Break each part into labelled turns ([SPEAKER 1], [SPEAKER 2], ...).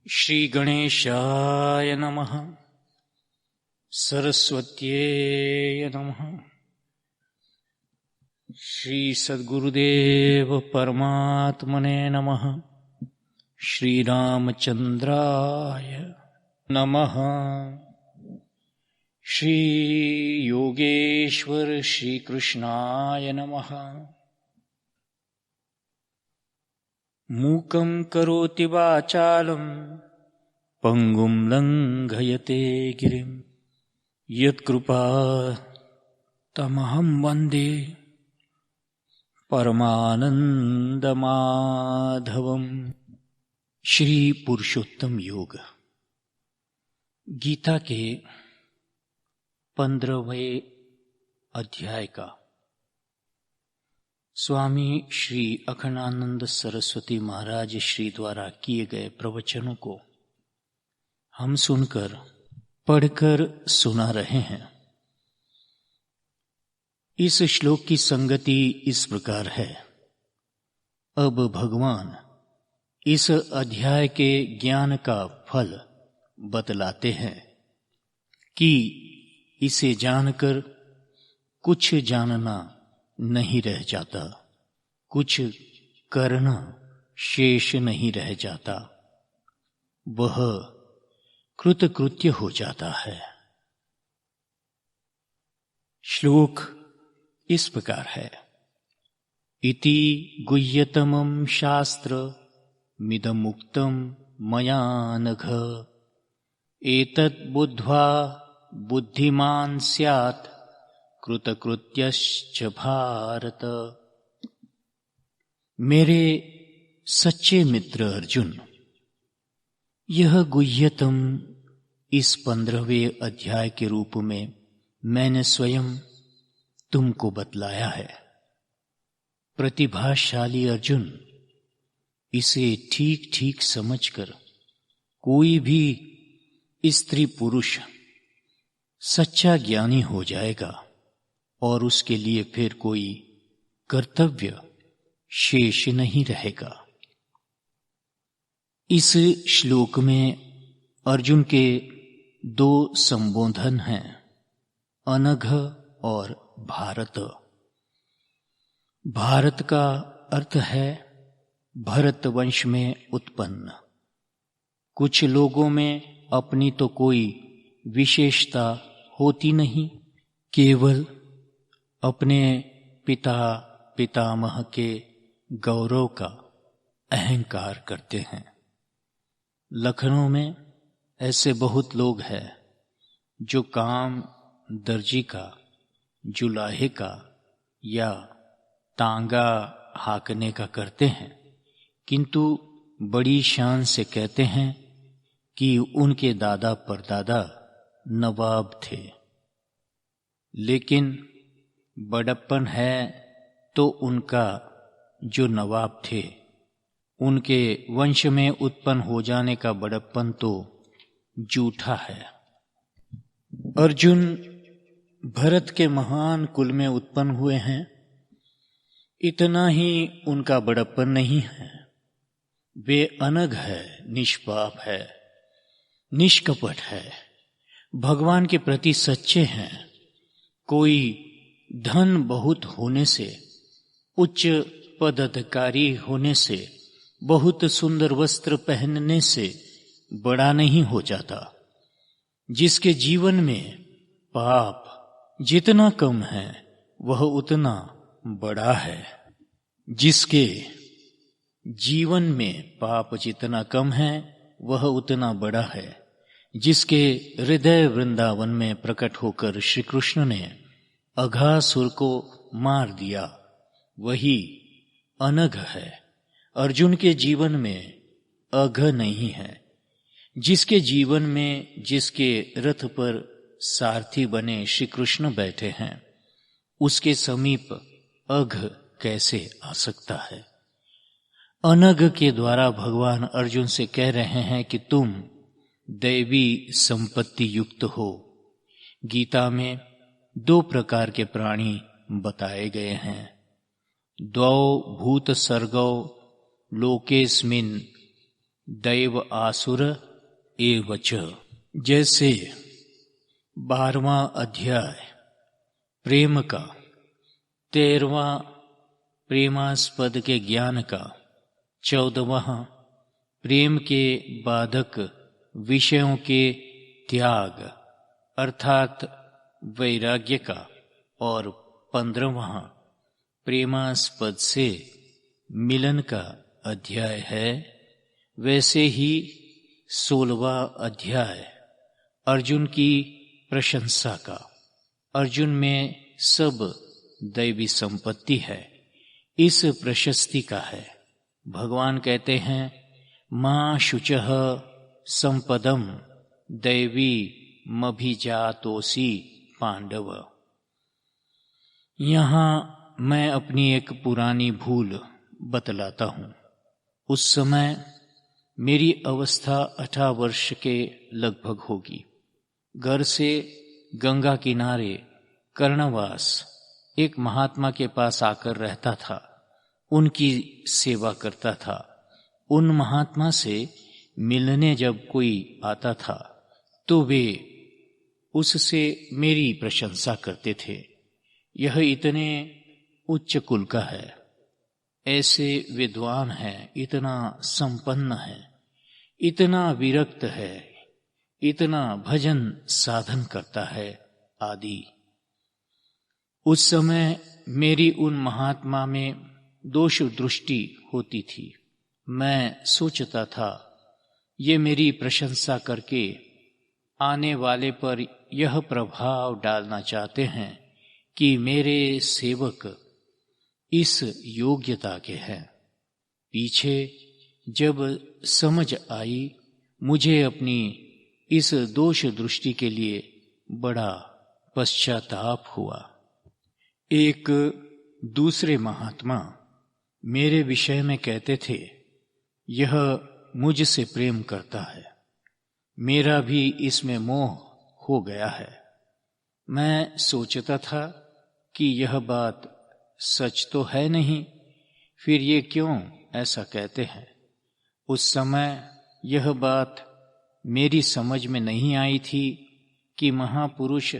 [SPEAKER 1] श्री गणेशाय नमः। सरस्वत्यै नमः। श्री सद्गुरुदेव परमात्मने नमः। श्री रामचंद्राय नमः। श्री योगेश्वर श्री कृष्णाय नमः। मूकं करोति वाचालं पंगुं लंघयते गिरिं यत्कृपातमहं वन्दे परमानंदमाधवम्। श्री पुरुषोत्तम योग गीता के 15वें अध्याय का स्वामी श्री अखंडानंद सरस्वती महाराज श्री द्वारा किए गए प्रवचनों को हम सुनकर पढ़कर सुना रहे हैं। इस श्लोक की संगति इस प्रकार है। अब भगवान इस अध्याय के ज्ञान का फल बतलाते हैं कि इसे जानकर कुछ जानना नहीं रह जाता, कुछ करना शेष नहीं रह जाता, वह कृतकृत्य हो जाता है। श्लोक इस प्रकार है। इति गुह्यतमं शास्त्र मिदमुक्तं मया नघ एतत् बुद्ध्वा बुद्धिमान् स्यात् कृतकृत्यश्च भारत। मेरे सच्चे मित्र अर्जुन, यह गुह्यतम इस 15वें अध्याय के रूप में मैंने स्वयं तुमको बतलाया है। प्रतिभाशाली अर्जुन, इसे ठीक ठीक समझकर कोई भी स्त्री पुरुष सच्चा ज्ञानी हो जाएगा और उसके लिए फिर कोई कर्तव्य शेष नहीं रहेगा। इस श्लोक में अर्जुन के 2 संबोधन हैं, अनघ और भारत। भारत का अर्थ है भरत वंश में उत्पन्न। कुछ लोगों में अपनी तो कोई विशेषता होती नहीं, केवल अपने पिता पितामह के गौरव का अहंकार करते हैं। लखनऊ में ऐसे बहुत लोग हैं जो काम दर्जी का, जुलाहे का या तांगा हाकने का करते हैं, किंतु बड़ी शान से कहते हैं कि उनके दादा परदादा नवाब थे। लेकिन बड़प्पन है तो उनका जो नवाब थे, उनके वंश में उत्पन्न हो जाने का बड़प्पन तो झूठा है। अर्जुन भरत के महान कुल में उत्पन्न हुए हैं, इतना ही उनका बड़प्पन नहीं है। वे अनघ है, निष्पाप है, निष्कपट है, भगवान के प्रति सच्चे हैं। कोई धन बहुत होने से, उच्च पदाधिकारी होने से, बहुत सुंदर वस्त्र पहनने से बड़ा नहीं हो जाता। जिसके जीवन में पाप जितना कम है वह उतना बड़ा है। जिसके जीवन में पाप जितना कम है वह उतना बड़ा है। जिसके हृदय वृंदावन में प्रकट होकर श्री कृष्ण ने अघासुर को मार दिया, वही अनघ है। अर्जुन के जीवन में अघ नहीं है। जिसके जीवन में जिसके रथ पर सारथी बने श्री कृष्ण बैठे हैं, उसके समीप अघ कैसे आ सकता है। अनघ के द्वारा भगवान अर्जुन से कह रहे हैं कि तुम दैवी संपत्ति युक्त हो। गीता में 2 प्रकार के प्राणी बताए गए हैं। द्वौ भूत सर्गौ लोकेस्मिन् दैव आसुर एवच। जैसे 12वां अध्याय प्रेम का, 13वां प्रेमास्पद के ज्ञान का, 14वां प्रेम के बाधक विषयों के त्याग अर्थात वैराग्य का और 15वां प्रेमास्पद से मिलन का अध्याय है, वैसे ही 16वां अध्याय अर्जुन की प्रशंसा का। अर्जुन में सब दैवी संपत्ति है, इस प्रशस्ति का है। भगवान कहते हैं मां शुचः संपदम दैवी मभिजातोसी पांडव। यहाँ मैं अपनी एक पुरानी भूल बतलाता हूँ। उस समय मेरी अवस्था 18 वर्ष के लगभग होगी। घर से गंगा किनारे कर्णवास एक महात्मा के पास आकर रहता था, उनकी सेवा करता था। उन महात्मा से मिलने जब कोई आता था तो वे उससे मेरी प्रशंसा करते थे। यह इतने उच्च कुल का है, ऐसे विद्वान है, इतना संपन्न है, इतना विरक्त है, इतना भजन साधन करता है आदि। उस समय मेरी उन महात्मा में दोष दृष्टि होती थी। मैं सोचता था ये मेरी प्रशंसा करके आने वाले पर यह प्रभाव डालना चाहते हैं कि मेरे सेवक इस योग्यता के हैं। पीछे जब समझ आई, मुझे अपनी इस दोष दृष्टि के लिए बड़ा पश्चाताप हुआ। एक दूसरे महात्मा मेरे विषय में कहते थे यह मुझसे प्रेम करता है, मेरा भी इसमें मोह हो गया है। मैं सोचता था कि यह बात सच तो है नहीं, फिर ये क्यों ऐसा कहते हैं। उस समय यह बात मेरी समझ में नहीं आई थी कि महापुरुष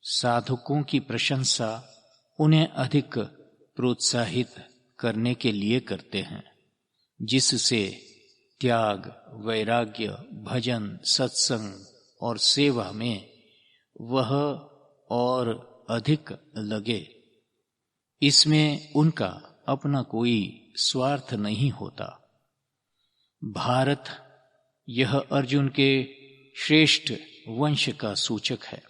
[SPEAKER 1] साधकों की प्रशंसा उन्हें अधिक प्रोत्साहित करने के लिए करते हैं, जिससे त्याग, वैराग्य, भजन, सत्संग और सेवा में वह और अधिक लगे। इसमें उनका अपना कोई स्वार्थ नहीं होता। भारत यह अर्जुन के श्रेष्ठ वंश का सूचक है।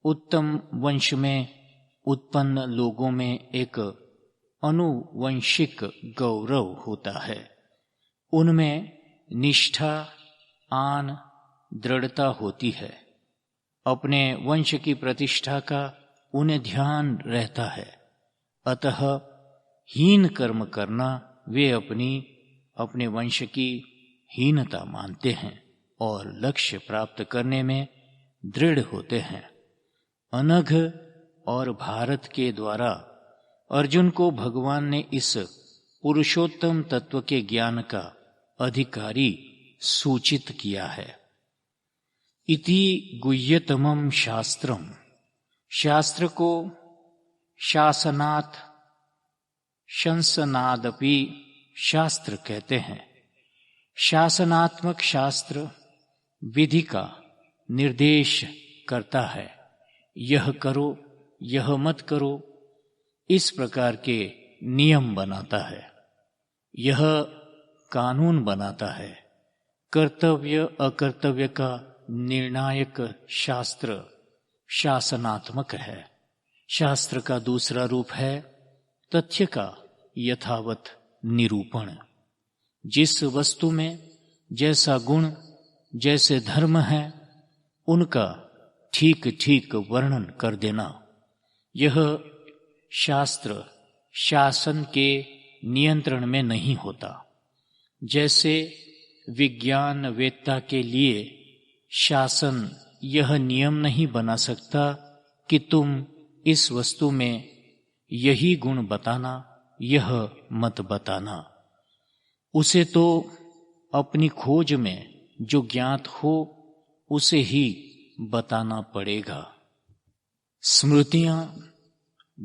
[SPEAKER 1] उत्तम वंश में उत्पन्न लोगों में एक अनुवंशिक गौरव होता है। उनमें निष्ठा, आन, दृढ़ता होती है। अपने वंश की प्रतिष्ठा का उन्हें ध्यान रहता है। अतः हीन कर्म करना वे अपने वंश की हीनता मानते हैं और लक्ष्य प्राप्त करने में दृढ़ होते हैं। अनघ और भारत के द्वारा अर्जुन को भगवान ने इस पुरुषोत्तम तत्व के ज्ञान का अधिकारी सूचित किया है। इति गुह्यतमं शास्त्रम, शास्त्र को शासनात् शंसनादपि शास्त्र कहते हैं। शासनात्मक शास्त्र विधि का निर्देश करता है। यह करो, यह मत करो, इस प्रकार के नियम बनाता है। यह कानून बनाता है। कर्तव्य अकर्तव्य का निर्णायक शास्त्र शासनात्मक है। शास्त्र का दूसरा रूप है तथ्य का यथावत निरूपण। जिस वस्तु में जैसा गुण, जैसे धर्म है, उनका ठीक ठीक वर्णन कर देना, यह शास्त्र शासन के नियंत्रण में नहीं होता। जैसे विज्ञान वेत्ता के लिए शासन यह नियम नहीं बना सकता कि तुम इस वस्तु में यही गुण बताना, यह मत बताना। उसे तो अपनी खोज में जो ज्ञात हो उसे ही बताना पड़ेगा। स्मृतियां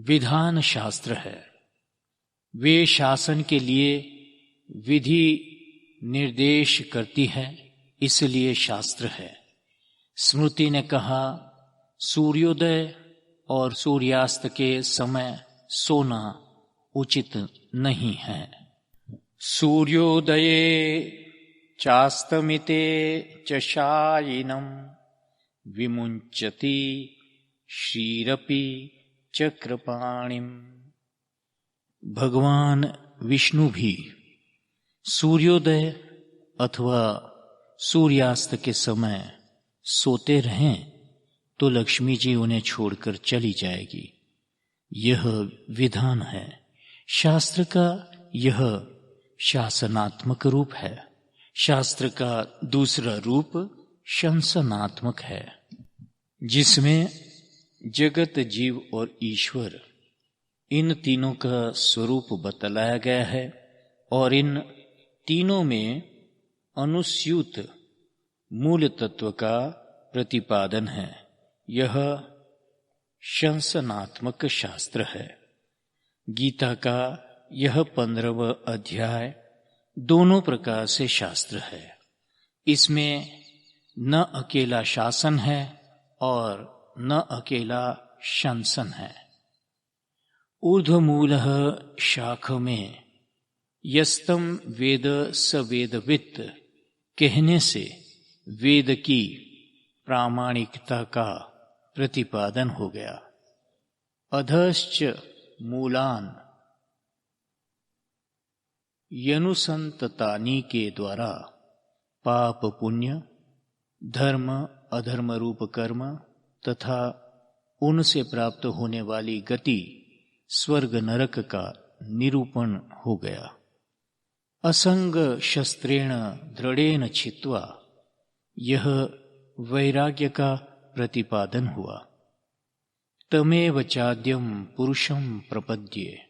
[SPEAKER 1] विधान शास्त्र है। वे शासन के लिए विधि निर्देश करती है, इसलिए शास्त्र है। स्मृति ने कहा, सूर्योदय और सूर्यास्त के समय सोना उचित नहीं है। सूर्योदये चास्तमिते च शायिनं विमुञ्चति श्रीरपि चक्रपाणिम्। भगवान विष्णु भी सूर्योदय अथवा सूर्यास्त के समय सोते रहें तो लक्ष्मी जी उन्हें छोड़कर चली जाएगी। यह विधान है। शास्त्र का यह शासनात्मक रूप है। शास्त्र का दूसरा रूप शंसनात्मक है, जिसमें जगत, जीव और ईश्वर इन तीनों का स्वरूप बतलाया गया है और इन तीनों में अनुस्यूत मूल तत्व का प्रतिपादन है। यह शंसनात्मक शास्त्र है। गीता का यह 15वां अध्याय दोनों प्रकार से शास्त्र है। इसमें न अकेला शासन है और न अकेला शंसन है। ऊर्ध्वमूलः शाख में यस्तम वेद स वेदवित् कहने से वेद की प्रामाणिकता का प्रतिपादन हो गया। अधश्च मूलान यनुसंततानि के द्वारा पाप पुण्य, धर्म अधर्म रूप कर्म तथा उनसे प्राप्त होने वाली गति स्वर्ग नरक का निरूपण हो गया। असंग शस्त्रेण दृढ़ेन छित्वा यह वैराग्य का प्रतिपादन हुआ। तमेव चाद्यम पुरुषम प्रपद्ये,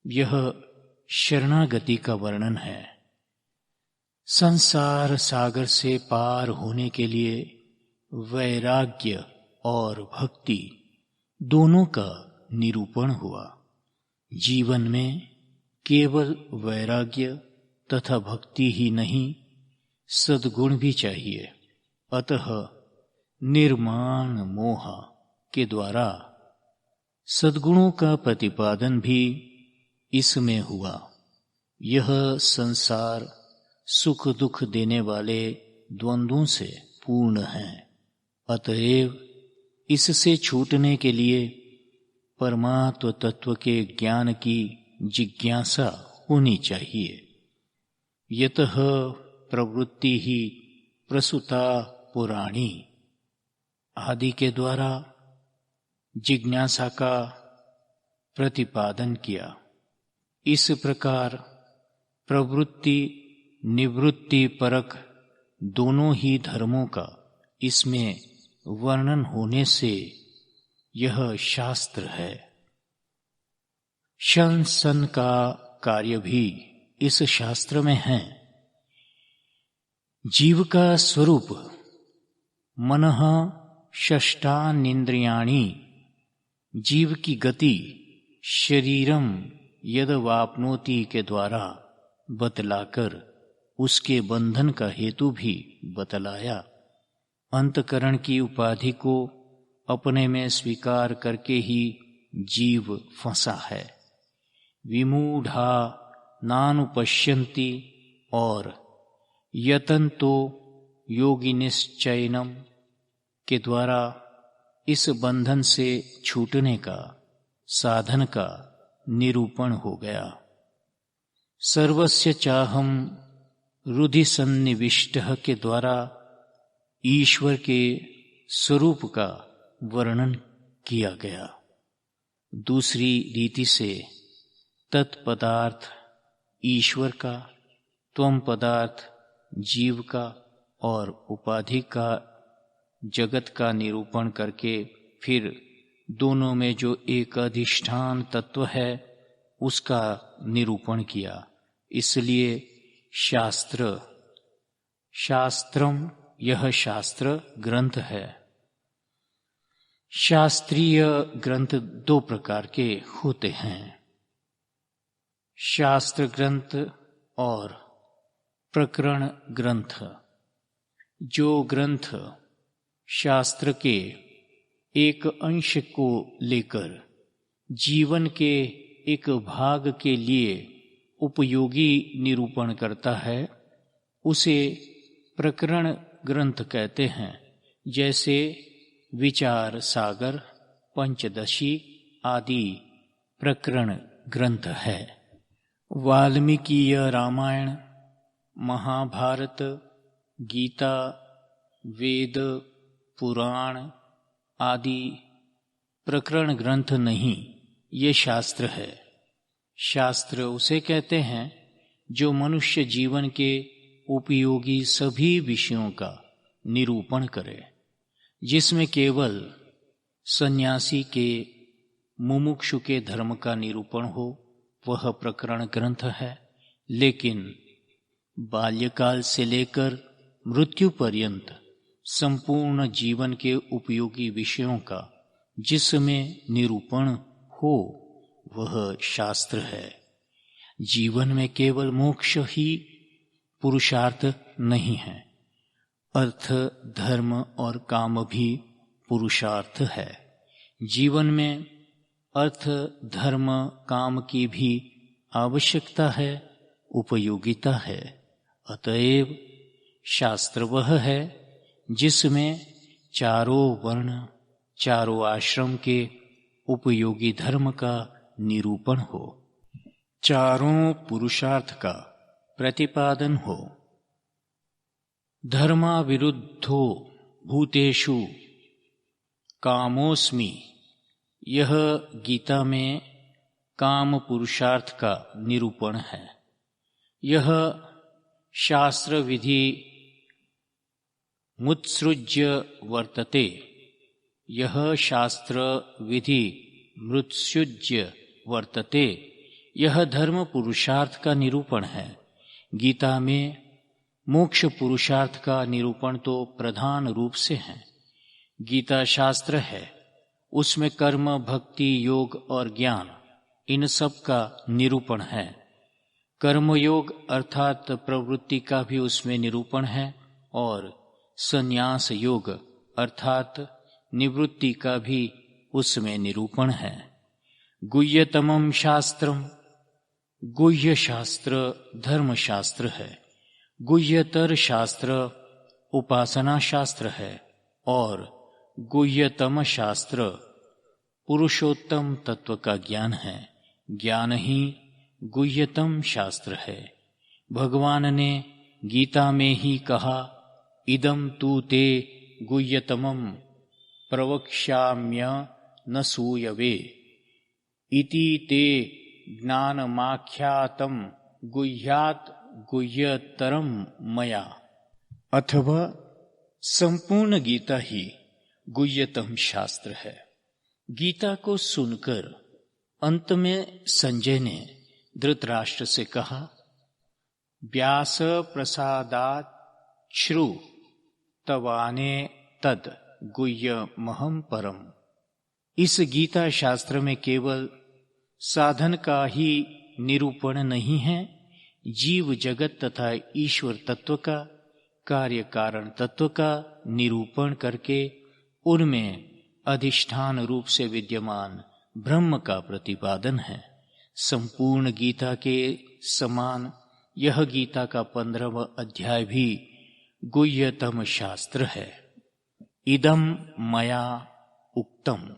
[SPEAKER 1] यह शरणागति का वर्णन है। संसार सागर से पार होने के लिए वैराग्य और भक्ति दोनों का निरूपण हुआ। जीवन में केवल वैराग्य तथा भक्ति ही नहीं, सद्गुण भी चाहिए। अतः निर्माण मोह के द्वारा सद्गुणों का प्रतिपादन भी इसमें हुआ। यह संसार सुख दुख देने वाले द्वंद्वों से पूर्ण है। अतएव इससे छूटने के लिए परमात्म तत्व के ज्ञान की जिज्ञासा होनी चाहिए। यतः प्रवृत्ति ही प्रसूता पुराणी आदि के द्वारा जिज्ञासा का प्रतिपादन किया। इस प्रकार प्रवृत्ति निवृत्ति परक दोनों ही धर्मों का इसमें वर्णन होने से यह शास्त्र है। शंसन का कार्य भी इस शास्त्र में है। जीव का स्वरूप मनः षष्ठानीन्द्रियाणि, जीव की गति शरीरम यद वाप्नोति के द्वारा बतलाकर उसके बंधन का हेतु भी बतलाया। अंतकरण की उपाधि को अपने में स्वीकार करके ही जीव फंसा है। विमूढ़ा नानुपश्यन्ति और यतन्तो योगिनिश्चयनम के द्वारा इस बंधन से छूटने का साधन का निरूपण हो गया। सर्वस्य चाहम रुधि सन्निविष्टः के द्वारा ईश्वर के स्वरूप का वर्णन किया गया। दूसरी रीति से तत्पदार्थ ईश्वर का, त्वम पदार्थ जीव का और उपाधि का जगत का निरूपण करके फिर दोनों में जो एक अधिष्ठान तत्व है उसका निरूपण किया। इसलिए शास्त्र शास्त्रम, यह शास्त्र ग्रंथ है। शास्त्रीय ग्रंथ दो प्रकार के होते हैं, शास्त्र ग्रंथ और प्रकरण ग्रंथ। जो ग्रंथ शास्त्र के एक अंश को लेकर जीवन के एक भाग के लिए उपयोगी निरूपण करता है, उसे प्रकरण ग्रंथ कहते हैं। जैसे विचार सागर, पंचदशी आदि प्रकरण ग्रंथ है। वाल्मीकीय रामायण, महाभारत, गीता, वेद, पुराण आदि प्रकरण ग्रंथ नहीं, ये शास्त्र है। शास्त्र उसे कहते हैं जो मनुष्य जीवन के उपयोगी सभी विषयों का निरूपण करे। जिसमें केवल सन्यासी के, मुमुक्षु के धर्म का निरूपण हो, वह प्रकरण ग्रंथ है। लेकिन बाल्यकाल से लेकर मृत्यु पर्यंत संपूर्ण जीवन के उपयोगी विषयों का जिसमें निरूपण हो, वह शास्त्र है। जीवन में केवल मोक्ष ही पुरुषार्थ नहीं है, अर्थ, धर्म और काम भी पुरुषार्थ है। जीवन में अर्थ, धर्म, काम की भी आवश्यकता है, उपयोगिता है। अतएव शास्त्र वह है जिसमें चारों वर्ण, चारों आश्रम के उपयोगी धर्म का निरूपण हो, चारों पुरुषार्थ का प्रतिपादन हो। धर्मा विरुद्धो भूतेषु कामोस्मि, यह गीता में काम पुरुषार्थ का निरूपण है। यह शास्त्र विधि मुत्सृज्य वर्तते, यह शास्त्र विधि मृत्सुज्य वर्तते, यह धर्म पुरुषार्थ का निरूपण है। गीता में मोक्ष पुरुषार्थ का निरूपण तो प्रधान रूप से है। गीता शास्त्र है, उसमें कर्म, भक्ति, योग और ज्ञान, इन सब का निरूपण है। कर्मयोग अर्थात प्रवृत्ति का भी उसमें निरूपण है और संन्यास योग अर्थात निवृत्ति का भी उसमें निरूपण है। गुह्यतमं शास्त्रम, गुह्य शास्त्र धर्म शास्त्र है। गुह्यतर शास्त्र उपासना शास्त्र है और गुह्यतम शास्त्र पुरुषोत्तम तत्व का ज्ञान है। ज्ञान ही गुह्यतम शास्त्र है। भगवान ने गीता में ही कहा, इदं तु ते गुह्यतमं प्रवक्ष्याम्य न सूयवे इति ते ज्ञानमाख्यातं गुह्यात् गुह्यतरम मया। अथवा संपूर्ण गीता ही गुह्यतम शास्त्र है। गीता को सुनकर अंत में संजय ने धृतराष्ट्र से कहा, व्यास प्रसादात् श्रु तवाने तद गुह्यमहं परम। इस गीता शास्त्र में केवल साधन का ही निरूपण नहीं है, जीव जगत तथा ईश्वर तत्व का, कार्य कारण तत्व का निरूपण करके उनमें अधिष्ठान रूप से विद्यमान ब्रह्म का प्रतिपादन है। संपूर्ण गीता के समान यह गीता का 15वां अध्याय भी गुह्यतम शास्त्र है। इदम मया उक्तम,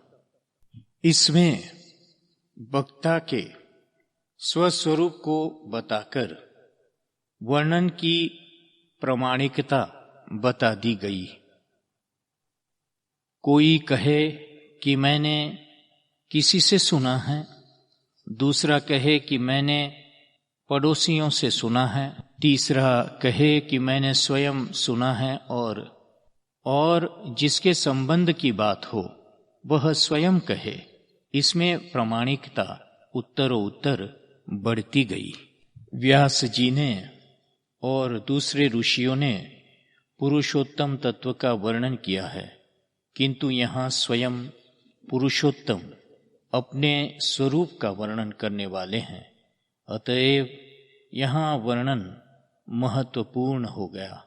[SPEAKER 1] इसमें वक्ता के स्वस्वरूप को बताकर वर्णन की प्रामाणिकता बता दी गई। कोई कहे कि मैंने किसी से सुना है, दूसरा कहे कि मैंने पड़ोसियों से सुना है, तीसरा कहे कि मैंने स्वयं सुना है, और जिसके संबंध की बात हो वह स्वयं कहे। इसमें प्रामाणिकता उत्तरोत्तर बढ़ती गई। व्यास जी ने और दूसरे ऋषियों ने पुरुषोत्तम तत्व का वर्णन किया है, किंतु यहाँ स्वयं पुरुषोत्तम अपने स्वरूप का वर्णन करने वाले हैं। अतएव यहाँ वर्णन महत्वपूर्ण हो गया।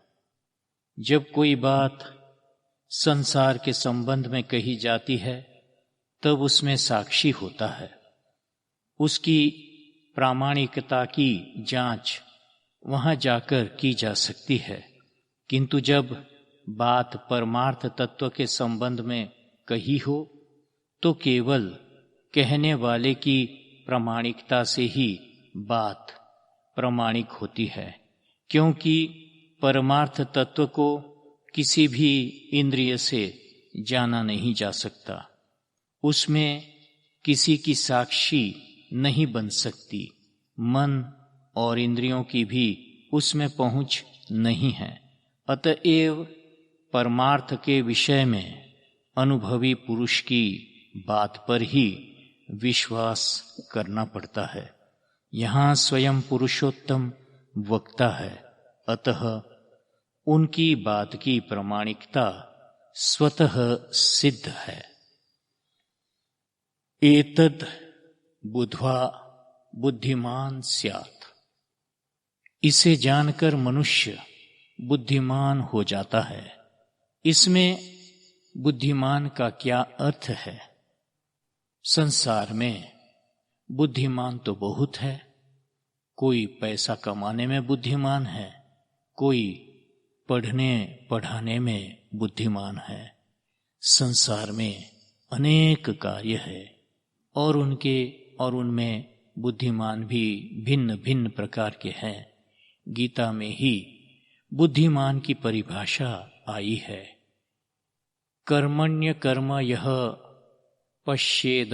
[SPEAKER 1] जब कोई बात संसार के संबंध में कही जाती है तब उसमें साक्षी होता है, उसकी प्रामाणिकता की जांच वहां जाकर की जा सकती है। किंतु जब बात परमार्थ तत्व के संबंध में कही हो तो केवल कहने वाले की प्रामाणिकता से ही बात प्रामाणिक होती है, क्योंकि परमार्थ तत्व को किसी भी इंद्रिय से जाना नहीं जा सकता, उसमें किसी की साक्षी नहीं बन सकती, मन और इंद्रियों की भी उसमें पहुंच नहीं है। अतएव परमार्थ के विषय में अनुभवी पुरुष की बात पर ही विश्वास करना पड़ता है। यहाँ स्वयं पुरुषोत्तम वक्ता है, अतः उनकी बात की प्रामाणिकता स्वतः सिद्ध है। एतद् बुद्ध्वा बुद्धिमान स्यात्, इसे जानकर मनुष्य बुद्धिमान हो जाता है। इसमें बुद्धिमान का क्या अर्थ है? संसार में बुद्धिमान तो बहुत है। कोई पैसा कमाने में बुद्धिमान है, कोई पढ़ने पढ़ाने में बुद्धिमान है। संसार में अनेक कार्य है और उनमें बुद्धिमान भी भिन्न भिन्न प्रकार के हैं। गीता में ही बुद्धिमान की परिभाषा आई है, कर्मण्य कर्म यः पश्येद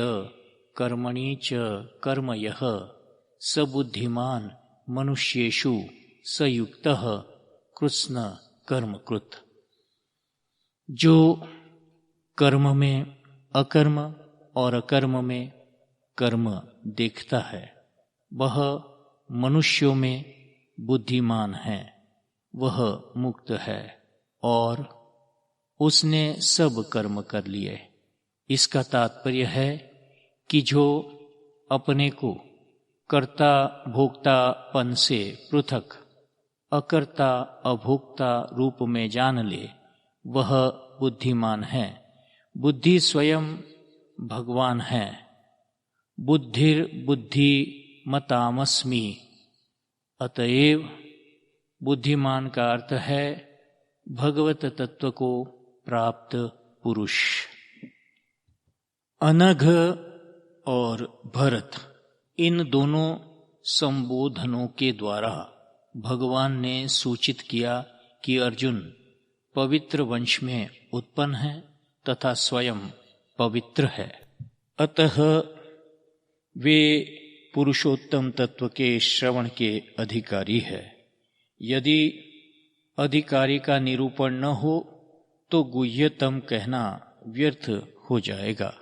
[SPEAKER 1] कर्मणि च कर्म यः स बुद्धिमान मनुष्येषु स युक्तः कृत्स्न कर्मकृत्। जो कर्म में अकर्म और अकर्म में कर्म देखता है वह मनुष्यों में बुद्धिमान है, वह मुक्त है और उसने सब कर्म कर लिए। इसका तात्पर्य है कि जो अपने को कर्ता भोक्तापन से पृथक अकर्ता अभोक्ता रूप में जान ले वह बुद्धिमान है। बुद्धि स्वयं भगवान है। बुद्धिर बुद्धि मतामस्मि। अतएव बुद्धिमान का अर्थ है भगवत तत्व को प्राप्त पुरुष। अनघ और भरत, इन दोनों संबोधनों के द्वारा भगवान ने सूचित किया कि अर्जुन पवित्र वंश में उत्पन्न है तथा स्वयं पवित्र है। अतः वे पुरुषोत्तम तत्व के श्रवण के अधिकारी है। यदि अधिकारी का निरूपण न हो तो गुह्यतम कहना व्यर्थ हो जाएगा।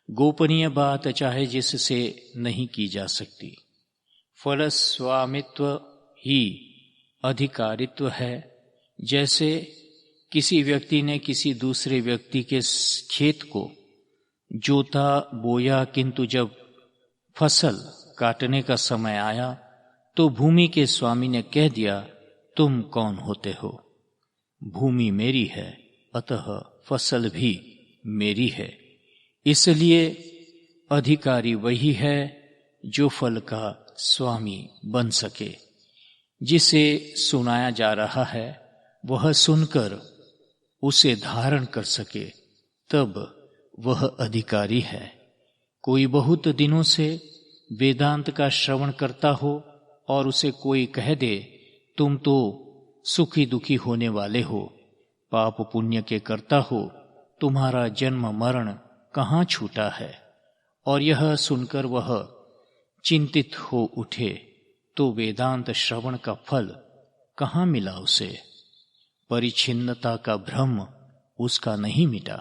[SPEAKER 1] गोपनीय बात चाहे जिससे नहीं की जा सकती। फलस्वामित्व ही अधिकारित्व है। जैसे किसी व्यक्ति ने किसी दूसरे व्यक्ति के खेत को जोता बोया, किंतु जब फसल काटने का समय आया तो भूमि के स्वामी ने कह दिया, तुम कौन होते हो? भूमि मेरी है, अतः फसल भी मेरी है। इसलिए अधिकारी वही है जो फल का स्वामी बन सके। जिसे सुनाया जा रहा है वह सुनकर उसे धारण कर सके, तब वह अधिकारी है। कोई बहुत दिनों से वेदांत का श्रवण करता हो और उसे कोई कह दे, तुम तो सुखी दुखी होने वाले हो, पाप पुण्य के करता हो, तुम्हारा जन्म मरण कहाँ छूटा है, और यह सुनकर वह चिंतित हो उठे, तो वेदांत श्रवण का फल कहाँ मिला उसे? परिच्छिन्नता का भ्रम उसका नहीं मिटा।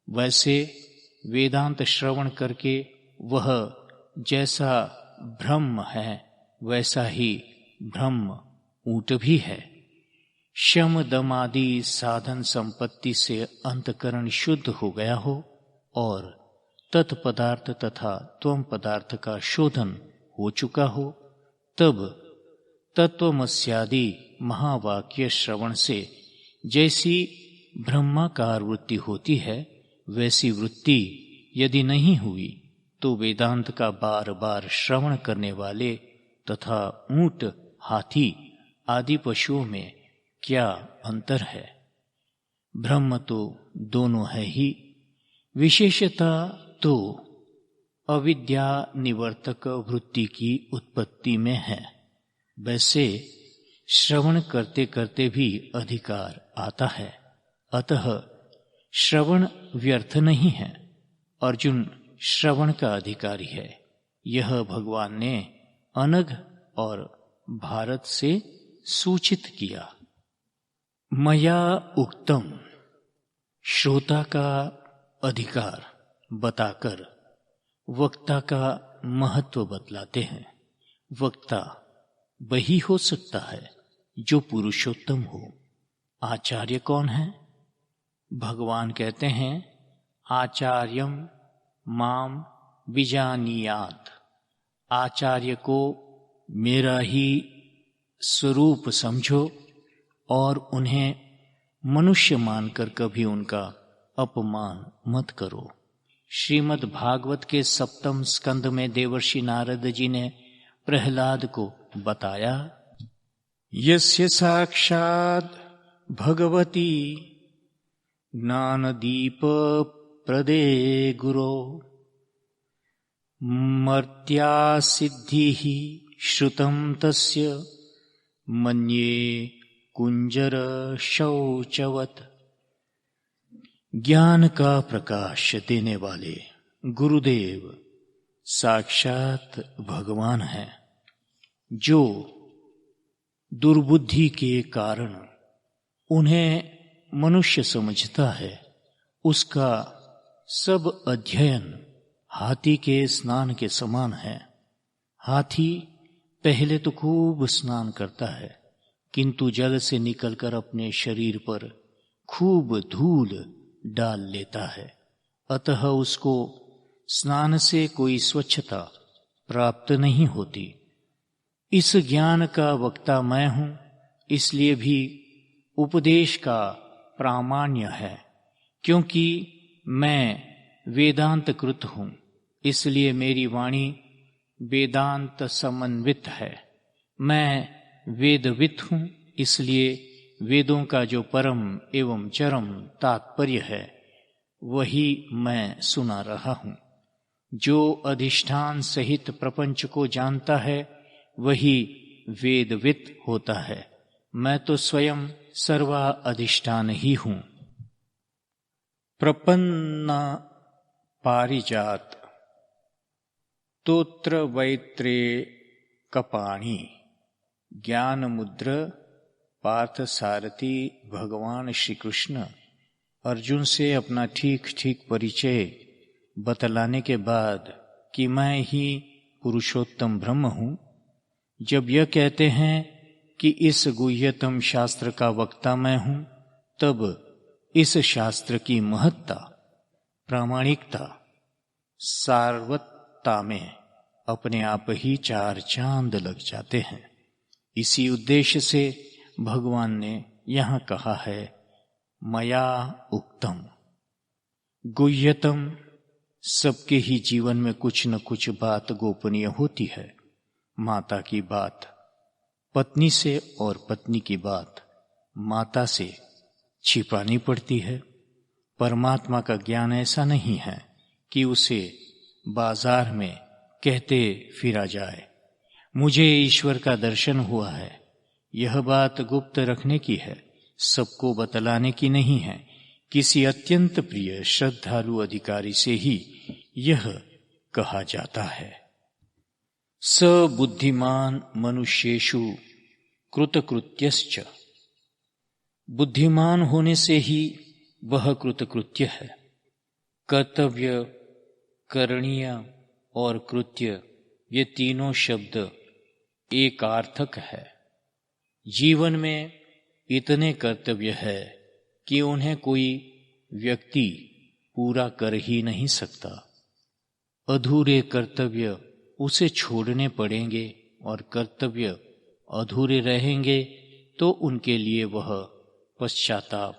[SPEAKER 1] वैसे वेदांत श्रवण करके वह जैसा ब्रह्म है वैसा ही ब्रह्म ऊट भी है। शम दम आदि साधन संपत्ति से अंतकरण शुद्ध हो गया हो और तत्पदार्थ तथा त्वम पदार्थ का शोधन हो चुका हो, तब तत्वमस्यादि महावाक्य श्रवण से जैसी ब्रह्माकार वृत्ति होती है, वैसी वृत्ति यदि नहीं हुई तो वेदांत का बार बार श्रवण करने वाले तथा ऊंट, हाथी आदि पशुओं में क्या अंतर है? ब्रह्म तो दोनों है ही। विशेषता तो अविद्या निवर्तक वृत्ति की उत्पत्ति में है। वैसे श्रवण करते करते भी अधिकार आता है, अतः श्रवण व्यर्थ नहीं है। अर्जुन श्रवण का अधिकारी है। यह भगवान ने अनघ और भारत से सूचित किया। मया उक्तम, श्रोता का अधिकार बताकर वक्ता का महत्व बतलाते हैं। वक्ता वही हो सकता है जो पुरुषोत्तम हो। आचार्य कौन है? भगवान कहते हैं, आचार्यम माम विजानीयात। आचार्य को मेरा ही स्वरूप समझो और उन्हें मनुष्य मानकर कभी उनका अपमान मत करो। श्रीमद् भागवत के 7वें स्कंद में देवर्षि नारद जी ने प्रहलाद को बताया, यस्य साक्षात् भगवती ज्ञानदीप प्रदे गुरो मर्त्या सिद्धिः श्रुतं तस्य मन्ये कुंजर शौचवत। ज्ञान का प्रकाश देने वाले गुरुदेव साक्षात भगवान है। जो दुर्बुद्धि के कारण उन्हें मनुष्य समझता है, उसका सब अध्ययन हाथी के स्नान के समान है। हाथी पहले तो खूब स्नान करता है, किंतु जल से निकलकर अपने शरीर पर खूब धूल डाल लेता है, अतः उसको स्नान से कोई स्वच्छता प्राप्त नहीं होती। इस ज्ञान का वक्ता मैं हूं, इसलिए भी उपदेश का प्रामाण्य है। क्योंकि मैं वेदांत कृत हूं, इसलिए मेरी वाणी वेदांत समन्वित है। मैं वेदवित् हूं, इसलिए वेदों का जो परम एवं चरम तात्पर्य है वही मैं सुना रहा हूं। जो अधिष्ठान सहित प्रपंच को जानता है वही वेदवित् होता है। मैं तो स्वयं सर्वा अधिष्ठान ही हूं। प्रपन्ना पारिजात तोत्र वैत्रे कपाणी ज्ञान मुद्र पार्थ सारथी भगवान श्री कृष्ण अर्जुन से अपना ठीक ठीक परिचय बतलाने के बाद कि मैं ही पुरुषोत्तम ब्रह्म हूं, जब यह कहते हैं कि इस गुह्यतम शास्त्र का वक्ता मैं हूं, तब इस शास्त्र की महत्ता, प्रामाणिकता, सार्वत्ता में अपने आप ही 4 चांद लग जाते हैं। इसी उद्देश्य से भगवान ने यहां कहा है, मया उक्तम। गुह्यतम, सबके ही जीवन में कुछ न कुछ बात गोपनीय होती है। माता की बात पत्नी से और पत्नी की बात माता से छिपानी पड़ती है। परमात्मा का ज्ञान ऐसा नहीं है कि उसे बाजार में कहते फिरा जाए, मुझे ईश्वर का दर्शन हुआ है। यह बात गुप्त रखने की है, सबको बतलाने की नहीं है। किसी अत्यंत प्रिय श्रद्धालु अधिकारी से ही यह कहा जाता है। स बुद्धिमान मनुष्येषु कृतकृत्यश्च। बुद्धिमान होने से ही वह कृतकृत्य है। कर्तव्य, करणीय और कृत्य, ये तीनों शब्द एकार्थक है। जीवन में इतने कर्तव्य है कि उन्हें कोई व्यक्ति पूरा कर ही नहीं सकता। अधूरे कर्तव्य उसे छोड़ने पड़ेंगे और कर्तव्य अधूरे रहेंगे तो उनके लिए वह पश्चाताप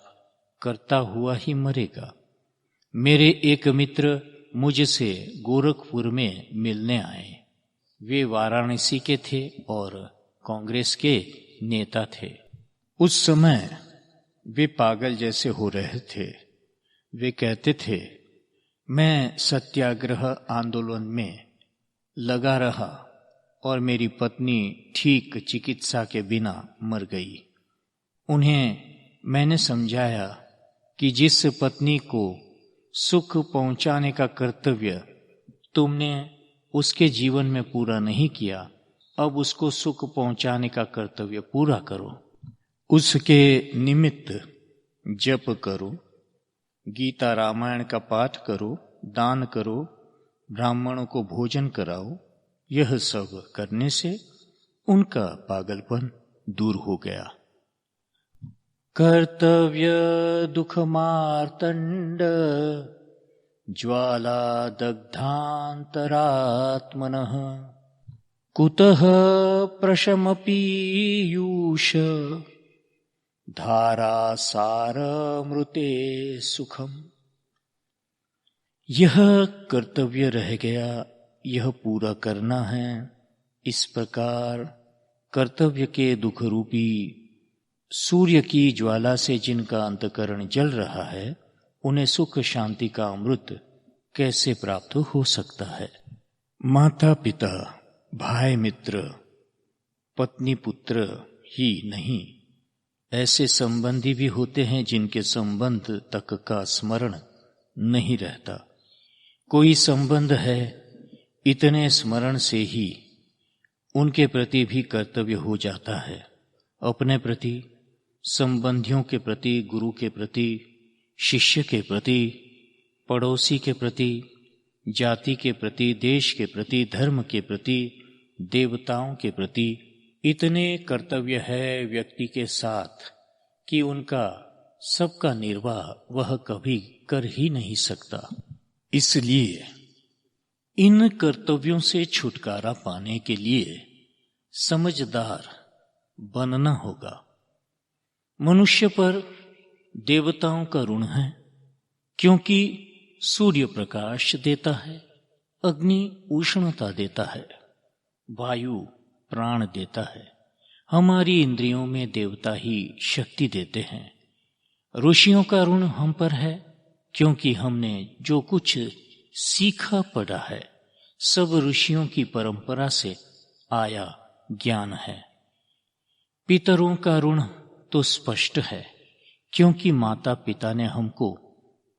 [SPEAKER 1] करता हुआ ही मरेगा। मेरे एक मित्र मुझसे गोरखपुर में मिलने आए। वे वाराणसी के थे और कांग्रेस के नेता थे। उस समय वे पागल जैसे हो रहे थे। वे कहते थे, मैं सत्याग्रह आंदोलन में लगा रहा और मेरी पत्नी ठीक चिकित्सा के बिना मर गई। उन्हें मैंने समझाया कि जिस पत्नी को सुख पहुंचाने का कर्तव्य तुमने उसके जीवन में पूरा नहीं किया, अब उसको सुख पहुंचाने का कर्तव्य पूरा करो। उसके निमित्त जप करो, गीता रामायण का पाठ करो, दान करो, ब्राह्मणों को भोजन कराओ। यह सब करने से उनका पागलपन दूर हो गया। कर्तव्य दुख मार्तंड ज्वाला दग्धांतरात्मनः कुतः प्रशमपीयूष धारासारमृते सुखम। यह कर्तव्य रह गया, यह पूरा करना है। इस प्रकार कर्तव्य के दुख रूपी सूर्य की ज्वाला से जिनका अंतकरण जल रहा है, उन्हें सुख शांति का अमृत कैसे प्राप्त हो सकता है। माता पिता, भाई मित्र, पत्नी पुत्र ही नहीं, ऐसे संबंधी भी होते हैं जिनके संबंध तक का स्मरण नहीं रहता। कोई संबंध है, इतने स्मरण से ही उनके प्रति भी कर्तव्य हो जाता है। अपने प्रति, संबंधियों के प्रति, गुरु के प्रति, शिष्य के प्रति, पड़ोसी के प्रति, जाति के प्रति, देश के प्रति, धर्म के प्रति, देवताओं के प्रति इतने कर्तव्य है व्यक्ति के साथ कि उनका सबका निर्वाह वह कभी कर ही नहीं सकता। इसलिए इन कर्तव्यों से छुटकारा पाने के लिए समझदार बनना होगा। मनुष्य पर देवताओं का ऋण है, क्योंकि सूर्य प्रकाश देता है, अग्नि उष्णता देता है, वायु प्राण देता है। हमारी इंद्रियों में देवता ही शक्ति देते हैं। ऋषियों का ऋण हम पर है, क्योंकि हमने जो कुछ सीखा पढ़ा है सब ऋषियों की परंपरा से आया ज्ञान है। पितरों का ऋण तो स्पष्ट है, क्योंकि माता पिता ने हमको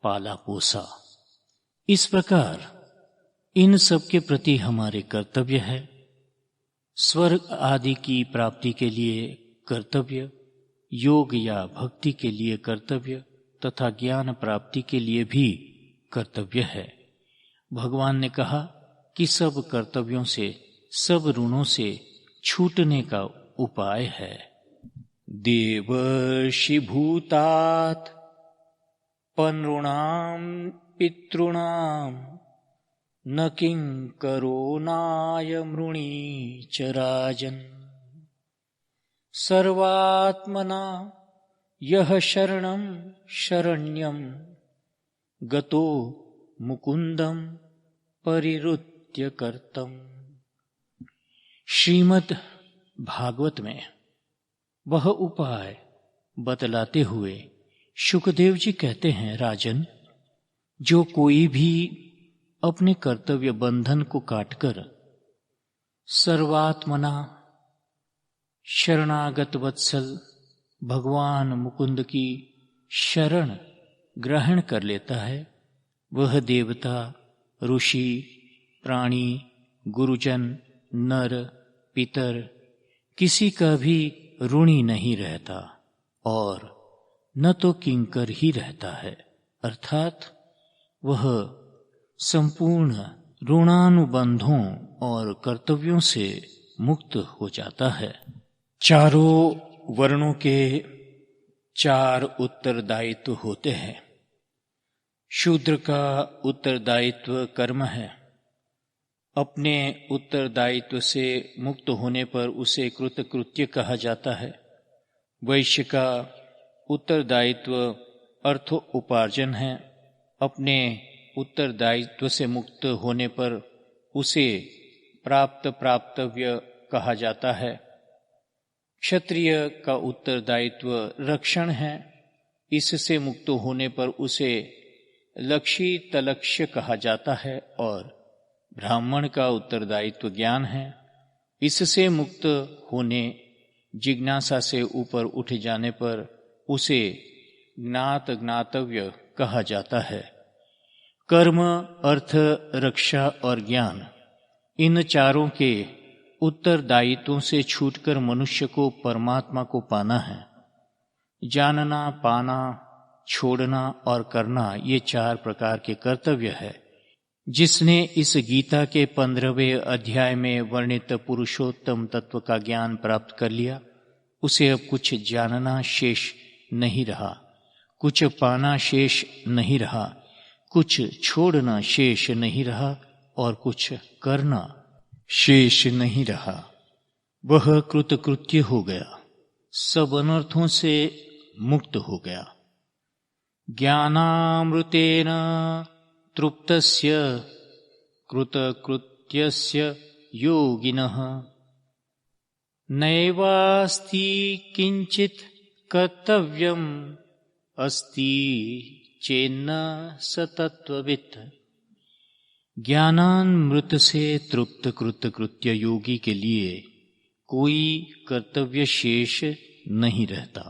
[SPEAKER 1] पाला पोसा। इस प्रकार इन सब के प्रति हमारे कर्तव्य है। स्वर्ग आदि की प्राप्ति के लिए कर्तव्य, योग या भक्ति के लिए कर्तव्य तथा ज्ञान प्राप्ति के लिए भी कर्तव्य है। भगवान ने कहा कि सब कर्तव्यों से, सब ऋणों से छूटने का उपाय है। देवर्षि भूतात् पनृणाम पितॄणाम न किंकरो नायमृणी च राजन् सर्वात्मना यह शरणं शरण्यं गतो मुकुंदम परिरुत्य कर्तम। श्रीमद् भागवत में वह उपाय बतलाते हुए शुकदेव जी कहते हैं, राजन, जो कोई भी अपने कर्तव्य बंधन को काटकर सर्वात्मना शरणागत वत्सल भगवान मुकुंद की शरण ग्रहण कर लेता है, वह देवता, ऋषि, प्राणी, गुरुजन, नर, पितर किसी का भी ऋणी नहीं रहता और न तो किंकर ही रहता है, अर्थात वह संपूर्ण ऋणानुबंधों और कर्तव्यों से मुक्त हो जाता है। चारों वर्णों के 4 उत्तरदायित्व होते हैं। शूद्र का उत्तरदायित्व कर्म है। अपने उत्तरदायित्व से मुक्त होने पर उसे कृतकृत्य कहा जाता है। वैश्य का उत्तरदायित्व अर्थ उपार्जन है। अपने उत्तरदायित्व से मुक्त होने पर उसे प्राप्तव्य कहा जाता है। क्षत्रिय का उत्तरदायित्व रक्षण है। इससे मुक्त होने पर उसे लक्ष्य कहा जाता है। और ब्राह्मण का उत्तरदायित्व ज्ञान है। इससे मुक्त होने जिज्ञासा से ऊपर उठ जाने पर उसे ज्ञातव्य कहा जाता है। कर्म, अर्थ, रक्षा और ज्ञान, इन चारों के उत्तरदायित्वों से छूटकर मनुष्य को परमात्मा को पाना है। जानना, पाना, छोड़ना और करना, ये 4 प्रकार के कर्तव्य है। जिसने इस गीता के 15वें अध्याय में वर्णित पुरुषोत्तम तत्व का ज्ञान प्राप्त कर लिया, उसे अब कुछ जानना शेष नहीं रहा, कुछ पाना शेष नहीं रहा, कुछ छोड़ना शेष नहीं रहा और कुछ करना शेष नहीं रहा। वह कृतकृत्य हो गया, सब अनर्थों से मुक्त हो गया। ज्ञानामृतेन तृप्तस्य कृतकृत्यस्य योगिनः नैवास्ति किंचित कर्तव्यम् अस्ति चेन्न स तत्त्ववित्। ज्ञानामृत से तृप्त कृतकृत्य योगी के लिए कोई कर्तव्य शेष नहीं रहता।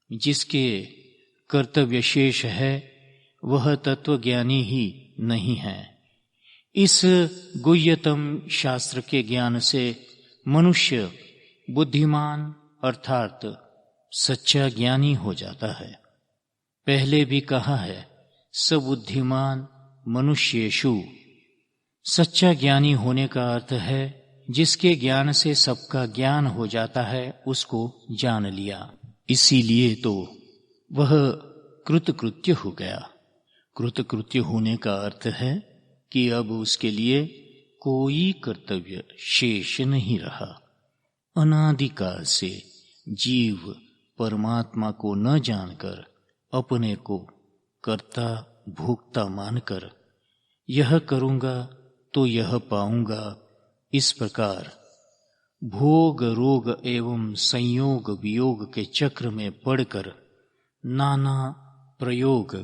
[SPEAKER 1] जिसके कर्तव्य शेष है वह तत्वज्ञानी ही नहीं है। इस गुह्यतम शास्त्र के ज्ञान से मनुष्य बुद्धिमान अर्थात सच्चा ज्ञानी हो जाता है। पहले भी कहा है, सबुद्धिमान मनुष्येषु। सच्चा ज्ञानी होने का अर्थ है जिसके ज्ञान से सबका ज्ञान हो जाता है, उसको जान लिया। इसीलिए तो वह कृतकृत्य हो गया। कृतकृत्य होने का अर्थ है कि अब उसके लिए कोई कर्तव्य शेष नहीं रहा। अनादिकाल से जीव परमात्मा को न जानकर अपने को कर्ता भोक्ता मानकर यह करूंगा तो यह पाऊंगा, इस प्रकार भोग रोग एवं संयोग वियोग के चक्र में पड़कर नाना प्रयोग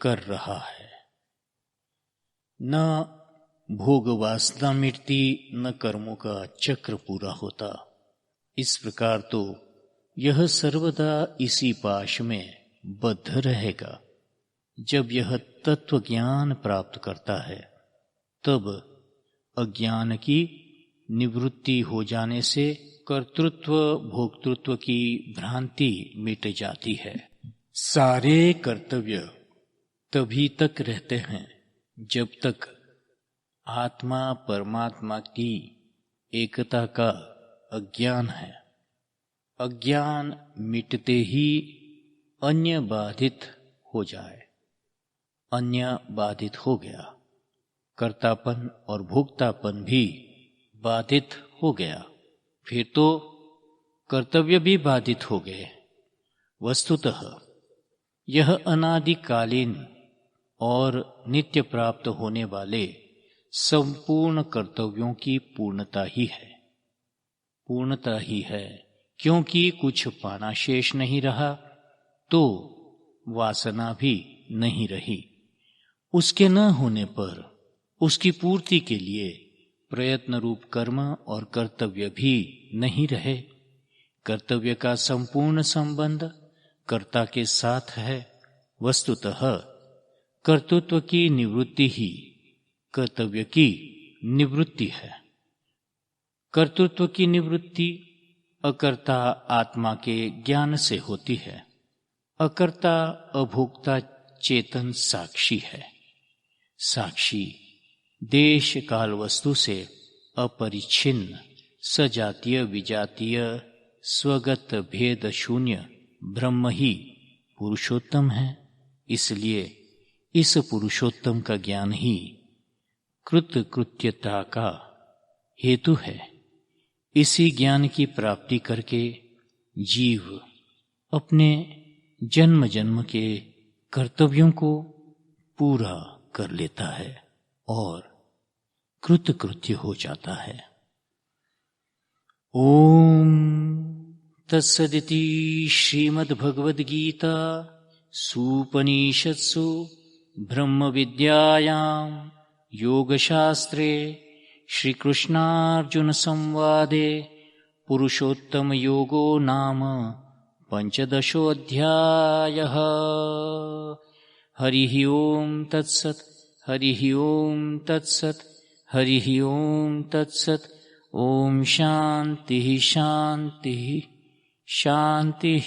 [SPEAKER 1] कर रहा है। न भोग वासना मिटती, न कर्मों का चक्र पूरा होता। इस प्रकार तो यह सर्वदा इसी पाश में बद्ध रहेगा। जब यह तत्व ज्ञान प्राप्त करता है तब अज्ञान की निवृत्ति हो जाने से कर्तृत्व भोक्तृत्व की भ्रांति मिट जाती है। सारे कर्तव्य तभी तक रहते हैं जब तक आत्मा परमात्मा की एकता का अज्ञान है। अज्ञान मिटते ही अन्य बाधित हो जाए। अन्य बाधित हो गया, कर्तापन और भोक्तापन भी बाधित हो गया, फिर तो कर्तव्य भी बाधित हो गए। वस्तुतः यह अनादिकालीन और नित्य प्राप्त होने वाले संपूर्ण कर्तव्यों की पूर्णता ही है। पूर्णता ही है, क्योंकि कुछ पाना शेष नहीं रहा तो वासना भी नहीं रही। उसके न होने पर उसकी पूर्ति के लिए प्रयत्न रूप कर्म और कर्तव्य भी नहीं रहे। कर्तव्य का संपूर्ण संबंध कर्ता के साथ है। वस्तुतः कर्तृत्व की निवृत्ति ही कर्तव्य की निवृत्ति है। कर्तृत्व की निवृत्ति अकर्ता आत्मा के ज्ञान से होती है। अकर्ता अभोक्ता चेतन साक्षी है। साक्षी देश काल वस्तु से अपरिच्छिन्न सजातीय विजातीय स्वगत भेद शून्य ब्रह्म ही पुरुषोत्तम है, इसलिए इस पुरुषोत्तम का ज्ञान ही कृतकृत्यता का हेतु है। इसी ज्ञान की प्राप्ति करके जीव अपने जन्म जन्म के कर्तव्यों को पूरा कर लेता है और कृतकृत्य हो जाता है। ओम तत्सदिति श्रीमद्भगवद्गीता सूपनिषत्सु ब्रह्म विद्यायां योगशास्त्रे श्रीकृष्णार्जुन संवादे पुरुषोत्तम योगो नाम पंचदशोऽध्यायः। हरिः ओम तत्सत्, हरिः ओम तत्सत्, हरिः ओम तत्सत्। ओम शांति शांति शांति।